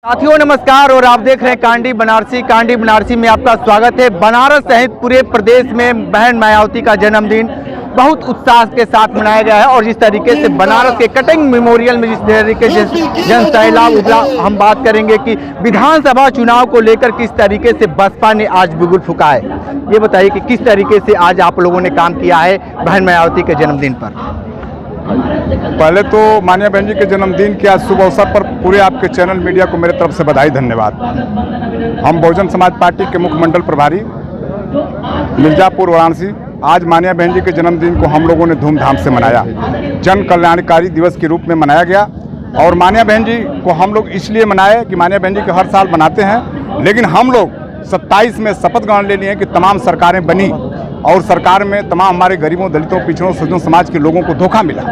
साथियों नमस्कार और आप देख रहे हैं कांडी बनारसी में आपका स्वागत है। बनारस सहित पूरे प्रदेश में बहन मायावती का जन्मदिन बहुत उत्साह के साथ मनाया गया है और जिस तरीके से बनारस के कटिंग मेमोरियल में जिस तरीके से जन सैलाब उभरा, हम बात करेंगे कि विधानसभा चुनाव को लेकर किस तरीके से बसपा ने आज बिगुल फूंका है। ये बताइए कि किस तरीके से आज आप लोगों ने काम किया है बहन मायावती के जन्मदिन पर। पहले तो माननीय बहन जी के जन्मदिन के आज शुभ अवसर पर पूरे आपके चैनल मीडिया को मेरे तरफ से बधाई धन्यवाद। हम बहुजन समाज पार्टी के मुख्य मंडल प्रभारी मिर्जापुर वाराणसी आज माननीय बहन जी के जन्मदिन को हम लोगों ने धूमधाम से मनाया। जन कल्याणकारी दिवस के रूप में मनाया गया और माननीय बहन जी को हम लोग इसलिए मनाए कि माननीय बहन जी को हर साल मनाते हैं, लेकिन हम लोग 27 में शपथ ग्रहण ले लिए हैं कि तमाम सरकारें बनी और सरकार में तमाम हमारे गरीबों, दलितों, पिछड़ों, सज्जनों समाज के लोगों को धोखा मिला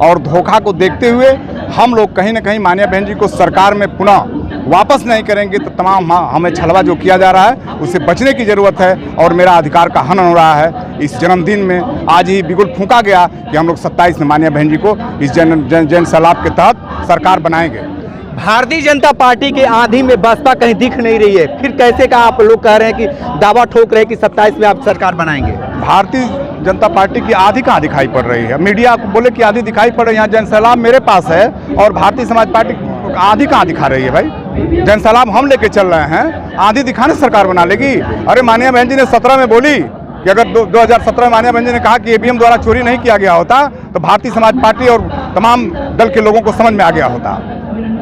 और धोखा को देखते हुए हम लोग कहीं ना कहीं माननीय बहन जी को सरकार में पुनः वापस नहीं करेंगे तो तमाम हमें छलवा जो किया जा रहा है उससे बचने की ज़रूरत है और मेरा अधिकार का हनन हो रहा है। इस जन्मदिन में आज ही बिगुल फूंका गया कि हम लोग 27 में माननीय बहन जी को इस जन सैलाब के तहत सरकार बनाएंगे। भारतीय जनता पार्टी के आंधी में बसपा कहीं दिख नहीं रही है, फिर कैसे का आप लोग कह रहे हैं कि दावा ठोक रहे हैं कि 27 में आप सरकार बनाएंगे। भारतीय जनता पार्टी की आधी कहाँ दिखाई पड़ रही है? मीडिया को बोले कि आधी दिखाई पड़ रही है, यहाँ जन सैलाब मेरे पास है और भारतीय समाज पार्टी आधी कहाँ दिखा रही है? भाई जन सैलाब हम लेके चल रहे हैं, आधी दिखाने सरकार बना लेगी। अरे माननीय बहन जी ने 17 में बोली कि अगर 2017 में माननीय बहन जी ने कहा कि ईवीएम द्वारा चोरी नहीं किया गया होता तो भारतीय समाज पार्टी और तमाम दल के लोगों को समझ में आ गया होता।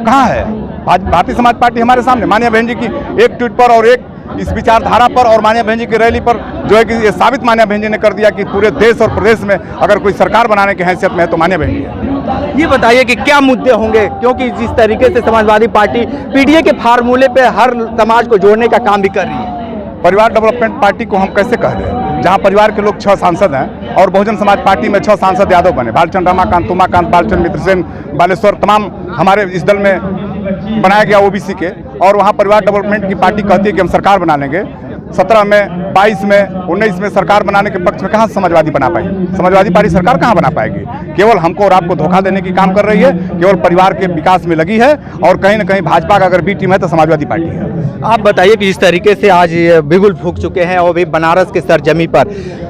कहाँ है आज भारतीय समाज पार्टी? हमारे सामने माननीय बहन जी की एक ट्वीट पर और एक इस विचारधारा पर और माननीय बहन जी की रैली पर जो है कि ये साबित माननीय बहन जी ने कर दिया कि पूरे देश और प्रदेश में अगर कोई सरकार बनाने की हैसियत में है तो माननीय बहन जी है। ये बताइए कि क्या मुद्दे होंगे, क्योंकि जिस तरीके से समाजवादी पार्टी पीडीए के फार्मूले पे हर समाज को जोड़ने का काम भी कर रही है। परिवार डेवलपमेंट पार्टी को हम कैसे कह दें जहाँ परिवार के लोग 6 सांसद हैं और बहुजन समाज पार्टी में 6 सांसद यादव बने, बालचंद रमाकांत, उमाकांत, बालचंद मित्र सेन, बालेश्वर, तमाम हमारे इस दल में बनाया गया ओबीसी के, और वहाँ परिवार डेवलपमेंट की पार्टी कहती है कि हम सरकार बना लेंगे। 17 में, 22 में, 19 में सरकार बनाने के पक्ष में कहाँ समाजवादी बना पाएगी? समाजवादी पार्टी सरकार कहाँ बना पाएगी? केवल हमको और आपको धोखा देने की काम कर रही है, केवल परिवार के विकास में लगी है और कहीं ना कहीं भाजपा का अगर बी टीम है तो समाजवादी पार्टी है। आप बताइए कि जिस तरीके से आज बिगुल फूंक चुके हैं और भी बनारस के सरजमी पर,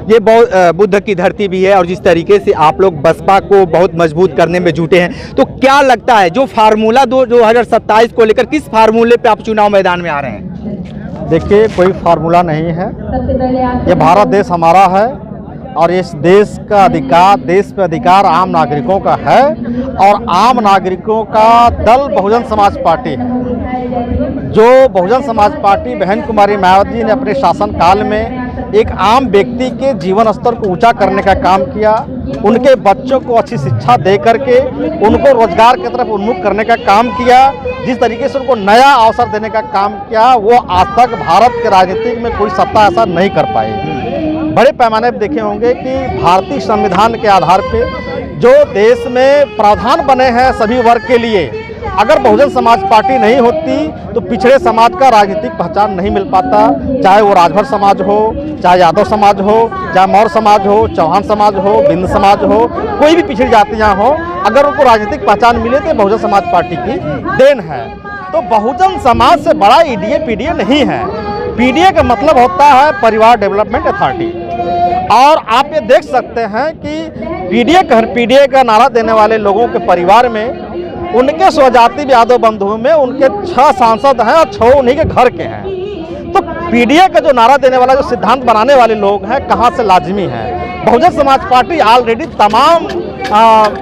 ये बहुत बुद्ध की धरती भी है और जिस तरीके से आप लोग बसपा को बहुत मजबूत करने में जुटे हैं, तो क्या लगता है जो फार्मूला 2027 को लेकर किस फार्मूले पे आप चुनाव मैदान में आ रहे हैं? देखिए, कोई फार्मूला नहीं है। ये भारत देश हमारा है और इस देश का अधिकार, देश पे अधिकार आम नागरिकों का है और आम नागरिकों का दल बहुजन समाज पार्टी है। जो बहुजन समाज पार्टी बहन कुमारी मायावती जी ने अपने शासनकाल में एक आम व्यक्ति के जीवन स्तर को ऊंचा करने का काम किया, उनके बच्चों को अच्छी शिक्षा दे करके उनको रोजगार की तरफ उन्मुख करने का काम किया, जिस तरीके से उनको नया अवसर देने का काम किया, वो आज तक भारत के राजनीति में कोई सत्ता ऐसा नहीं कर पाई। बड़े पैमाने पर देखे होंगे कि भारतीय संविधान के आधार पे जो देश में प्रावधान बने हैं सभी वर्ग के लिए, अगर बहुजन समाज पार्टी नहीं होती तो पिछड़े समाज का राजनीतिक पहचान नहीं मिल पाता, चाहे वो राजभर समाज हो, चाहे यादव समाज हो, चाहे मौर्य समाज हो, चौहान समाज हो, बिंद समाज हो, कोई भी पिछड़ी जातियां हो, अगर उनको राजनीतिक पहचान मिले तो बहुजन समाज पार्टी की देन है। तो बहुजन समाज से बड़ा ईडीए पीडीए नहीं है। पीडीए का मतलब होता है परिवार डेवलपमेंट अथॉरिटी, और आप ये देख सकते हैं कि पीडीए का नारा देने वाले लोगों के परिवार में उनके स्वजाति यादव बंधुओं में उनके 6 सांसद हैं और 6 उन्हीं के घर के हैं। तो पीडीए का जो नारा देने वाला, जो सिद्धांत बनाने वाले लोग हैं, कहाँ से लाजमी है। बहुजन समाज पार्टी ऑलरेडी तमाम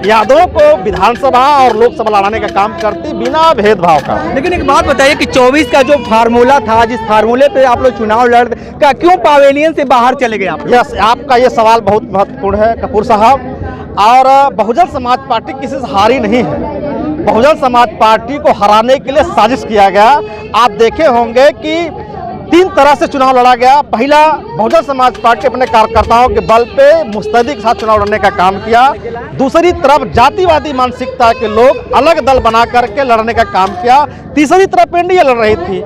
यादवों को विधानसभा और लोकसभा लड़ाने का काम करती बिना भेदभाव का। लेकिन एक बात बताइए कि 24 का जो फार्मूला था, जिस फार्मूले पे आप लोग चुनाव लड़ का, क्यों पवेलियन से बाहर चले गए आप? यस, आपका ये सवाल बहुत महत्वपूर्ण है कपूर साहब। और बहुजन समाज पार्टी किसी से हारी नहीं है। बहुजन समाज पार्टी को हराने के लिए साजिश किया गया। आप देखे होंगे कि 3 तरह से चुनाव लड़ा गया। पहला, बहुजन समाज पार्टी अपने कार्यकर्ताओं के बल पे मुस्तैदी के साथ चुनाव लड़ने का काम किया। दूसरी तरफ जातिवादी मानसिकता के लोग अलग दल बना करके लड़ने का काम किया। तीसरी तरफ एनडीए लड़ रही थी।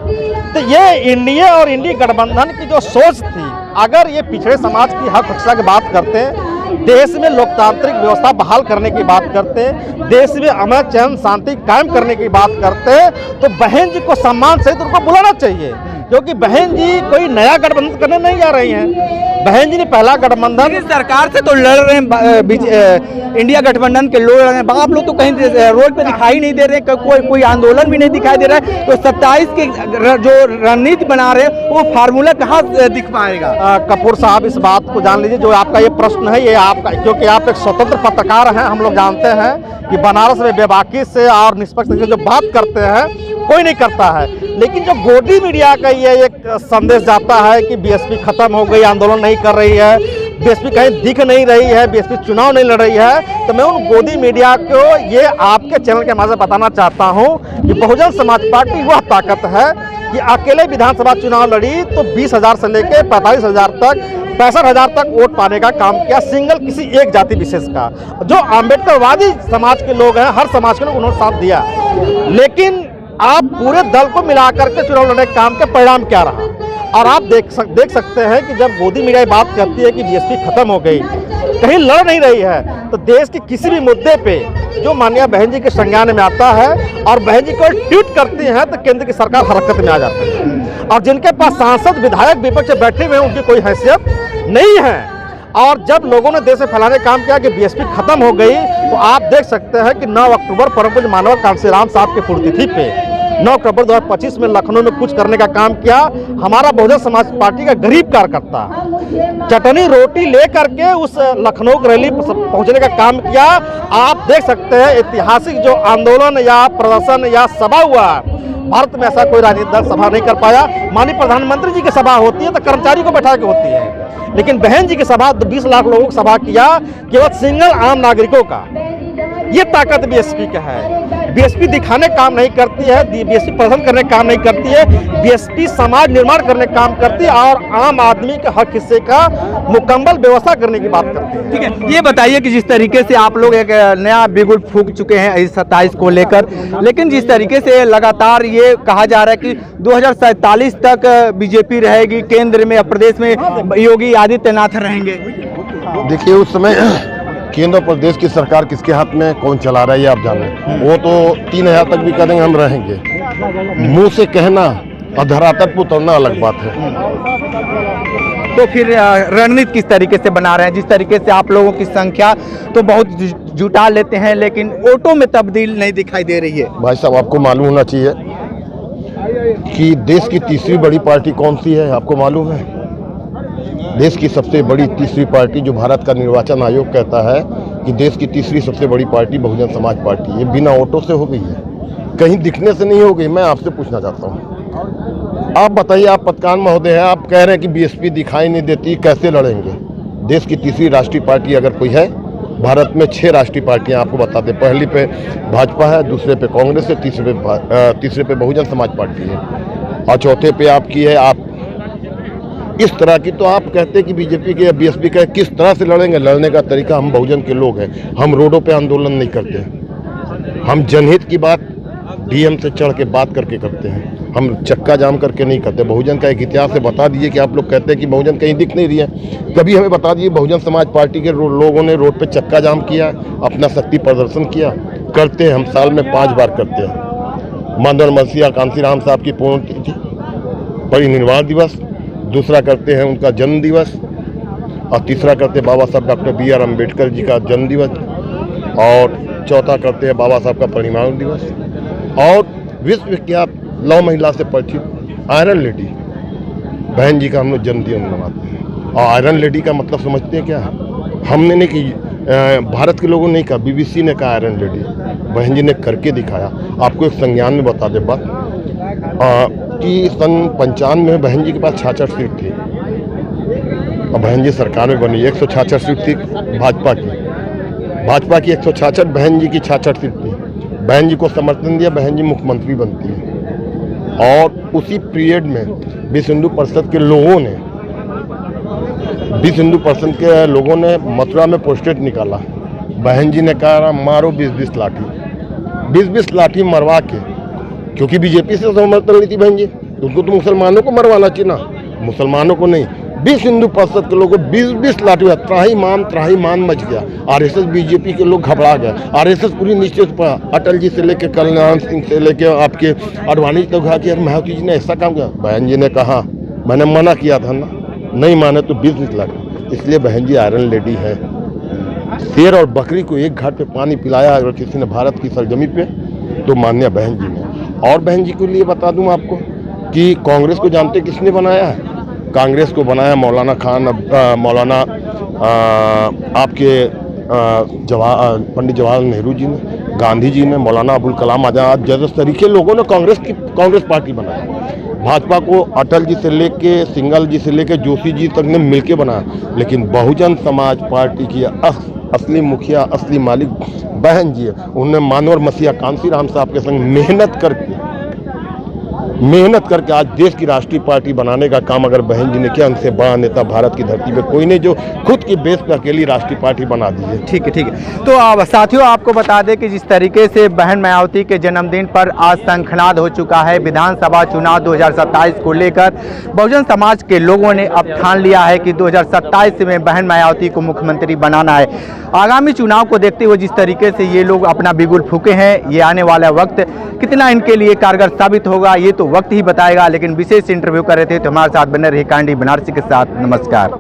तो ये एनडीए और इंडी गठबंधन की जो सोच थी, अगर ये पिछड़े समाज की हक रक्षा की बात करते देश में लोकतांत्रिक व्यवस्था बहाल करने की बात करते, देश में अमन चैन शांति कायम करने की बात करते, तो बहन जी को सम्मान सहित उनको बुलाना चाहिए, क्योंकि बहन जी कोई नया गठबंधन करने नहीं जा रही हैं। बहन जी ने पहला गठबंधन सरकार से तो लड़ रहे हैं, इंडिया गठबंधन के लोग रहे हैं, आप लोग तो कहीं रोड पे दिखाई नहीं दे रहे हैं, कोई आंदोलन भी नहीं दिखाई दे रहा है, तो 27 के जो रणनीति बना रहे हैं वो फार्मूला कहाँ दिख पाएगा? कपूर साहब, इस बात को जान लीजिए, जो आपका ये प्रश्न है ये आपका, क्योंकि आप एक स्वतंत्र पत्रकार हैं, हम लोग जानते हैं कि बनारस में बेबाकी से और निष्पक्ष से जो बात करते हैं कोई नहीं करता है, लेकिन जो गोदी मीडिया का ये एक संदेश जाता है कि बीएसपी खत्म हो गई, आंदोलन नहीं कर रही है, बीएसपी कहीं दिख नहीं रही है, बीएसपी चुनाव नहीं लड़ रही है, तो मैं उन गोदी मीडिया को ये आपके चैनल के माध्यम से बताना चाहता हूँ कि बहुजन समाज पार्टी वह ताकत है कि अकेले विधानसभा चुनाव लड़ी तो 20,000 से लेकर 45,000 तक 65,000 तक वोट पाने का काम किया, सिंगल किसी एक जाति विशेष का। जो आम्बेडकरवादी समाज के लोग हैं, हर समाज के लोग, उन्होंने साथ दिया, लेकिन आप पूरे दल को मिलाकर के चुनाव लड़ने के काम के परिणाम क्या रहा। और आप देख सकते हैं कि जब गोदी मीडिया बात करती है कि बीएसपी खत्म हो गई, कहीं लड़ नहीं रही है, तो देश के किसी भी मुद्दे पे जो माननीय बहन जी के संज्ञान में आता है और बहन जी को ट्वीट करती हैं तो केंद्र की सरकार हरकत में आ जाती है, और जिनके पास सांसद विधायक विपक्ष बैठे हुए हैं उनकी कोई हैसियत नहीं है। और जब लोगों ने देश में फैलाने का काम किया कि बीएसपी खत्म हो गई, तो आप देख सकते हैं कि 9 अक्टूबर परम पूज्य मानव कांशीराम साहब की पुण्यतिथि पे 9 अक्टूबर 2025 में लखनऊ में कुछ करने का काम किया हमारा बहुजन समाज पार्टी का गरीब कार्यकर्ता, चटनी रोटी लेकर के उस लखनऊ की रैली पहुंचने का काम किया। आप देख सकते हैं ऐतिहासिक जो आंदोलन या प्रदर्शन या सभा हुआ, भारत में ऐसा कोई राजनीतिक दल सभा नहीं कर पाया। माननीय प्रधानमंत्री जी की सभा होती है तो कर्मचारी को बैठा के होती है, लेकिन बहन जी की सभा 20 लाख लोगों की सभा किया, केवल सिंगल आम नागरिकों का। ये ताकत बीएसपी का है। बीएसपी दिखाने काम नहीं करती है, बीएसपी प्रदर्शन करने काम नहीं करती है, बीएसपी समाज निर्माण करने काम करती है और आम आदमी के हक हिस्से का मुकम्मल व्यवस्था करने की बात करती है। ठीक है, ये बताइए कि जिस तरीके से आप लोग एक नया बिगुल फूंक चुके हैं इस 27 को लेकर, लेकिन जिस तरीके से लगातार ये कहा जा रहा है कि 2047 तक बीजेपी रहेगी, केंद्र में, प्रदेश में योगी आदित्यनाथ रहेंगे। देखिए, उस समय केंद्र और प्रदेश की सरकार किसके हाथ में, कौन चला रहा है ये आप जाने। वो तो 3000 तक भी करेंगे हम रहेंगे, मुंह से कहना और धरातल पर उतरना अलग बात है। तो फिर रणनीति किस तरीके से बना रहे हैं? जिस तरीके से आप लोगों की संख्या तो बहुत जुटा लेते हैं, लेकिन वोटों में तब्दील नहीं दिखाई दे रही है। भाई साहब, आपको मालूम होना चाहिए कि देश की तीसरी बड़ी पार्टी कौन सी है, आपको मालूम है? देश की सबसे बड़ी तीसरी पार्टी, जो भारत का निर्वाचन आयोग कहता है कि देश की तीसरी सबसे बड़ी पार्टी बहुजन समाज पार्टी, ये बिना वोटों से हो गई है, कहीं दिखने से नहीं हो गई। मैं आपसे पूछना चाहता हूँ, आप बताइए, आप पत्रकार महोदय हैं, आप कह रहे हैं कि बीएसपी दिखाई नहीं देती, कैसे लड़ेंगे? देश की तीसरी राष्ट्रीय पार्टी अगर कोई है, भारत में 6 राष्ट्रीय पार्टियां आपको बता दें। पहली पे भाजपा है, दूसरे पे कांग्रेस है, तीसरे पे बहुजन समाज पार्टी है और चौथे पे आपकी है आप। इस तरह की तो आप कहते हैं कि बीजेपी के या बीएसपी के, किस तरह से लड़ेंगे? लड़ने का तरीका, हम बहुजन के लोग हैं, हम रोडों पे आंदोलन नहीं करते हैं, हम जनहित की बात डीएम से चढ़ के बात करके करते हैं, हम चक्का जाम करके नहीं करते। बहुजन का एक इतिहास है, बता दीजिए कि आप लोग कहते हैं कि बहुजन कहीं दिख नहीं रही है, कभी हमें बता दीजिए बहुजन समाज पार्टी के लोगों ने रोड पे चक्का जाम किया, अपना शक्ति प्रदर्शन किया? करते हैं, हम साल में 5 बार करते हैं। माननीय मसीहा कांशीराम साहब की पुण्यतिथि, परिनिर्वाण दिवस, दूसरा करते हैं उनका जन्म दिवस, और तीसरा करते हैं बाबा साहब डॉक्टर BR अम्बेडकर जी का जन्म दिवस, और चौथा करते हैं बाबा साहब का परिनिर्वाण दिवस। और विश्व विख्यात लौ महिला से परिचित आयरन लेडी बहन जी का हम लोग जन्मदिन मनाते हैं। और आयरन लेडी का मतलब समझते हैं क्या? हमने नहीं कि भारत के लोगों ने नहीं कहा, BBC ने कहा आयरन लेडी, बहन जी ने करके दिखाया। आपको एक संज्ञान में बता दे बात कि सन 95 में बहन जी के पास 66 सीट थी और बहन जी सरकार में बनी। 166 सीट थी भाजपा की 166, बहन जी की 66 सीट थी। बहन जी को समर्थन दिया, बहन जी मुख्यमंत्री बनती है। और उसी पीरियड में विश्व हिंदू परिषद के लोगों ने मथुरा में पोस्टर निकाला, बहन जी ने कहा मारो 20-20 लाठी, 20-20 लाठी मरवा के, क्योंकि बीजेपी से समर्थन ली थी बहन जी, तो उनको तो मुसलमानों को मरवाना चाहिए ना, मुसलमानों को नहीं। 20 हिंदू परिषद के लोगों को 20-20 लाठी हुआ, त्राही मान मच गया। आरएसएस बीजेपी के लोग घबरा गए। आरएसएस पूरी निश्चित पर अटल जी से लेकर कल्याण सिंह से लेकर आपके अडवाणी तक कहा कि यार मायावती जी ने ऐसा काम किया। बहन जी ने कहा मैंने मना किया था ना, नहीं माने तो 20 लाख। इसलिए बहन जी आयरन लेडी है। शेर और बकरी को एक घाट पे पानी पिलाया अगर किसी ने भारत की सरजमी पे तो मान्य बहन जी ने। और बहन जी के लिए बता दूं आपको कि कांग्रेस को जानते किसने बनाया है? कांग्रेस को बनाया मौलाना खान, मौलाना आपके पंडित जवाहरलाल नेहरू जी ने, गांधी जी ने, मौलाना अबुल कलाम आजाद जैसे तरीके लोगों ने कांग्रेस पार्टी बनाया। भाजपा को अटल जी से लेके सिंघल जी से लेके जोशी जी तक ने मिलके बनाया। लेकिन बहुजन समाज पार्टी की असली मुखिया, असली मालिक बहन जी है। उन्होंने मानवर मसीहा कांसी राम साहब के संग मेहनत करके आज देश की राष्ट्रीय पार्टी बनाने का काम अगर बहन जी ने किया, उनसे बड़ा नेता भारत की धरती पे कोई नहीं जो खुद की बेस पे अकेली राष्ट्रीय पार्टी बना दी है। ठीक है। तो साथियों आपको बता दें कि जिस तरीके से बहन मायावती के जन्मदिन पर आज शंखनाद हो चुका है। विधानसभा चुनाव 2027 को लेकर बहुजन समाज के लोगों ने अब ठान लिया है कि 2027 में बहन मायावती को मुख्यमंत्री बनाना है। आगामी चुनाव को देखते हुए जिस तरीके से ये लोग अपना बिगुल फूके हैं, ये आने वाला वक्त कितना इनके लिए कारगर साबित होगा ये तो वक्त ही बताएगा। लेकिन विशेष इंटरव्यू कर रहे थे तो हमारे साथ बने रहे कांडी बनारसी के साथ। नमस्कार।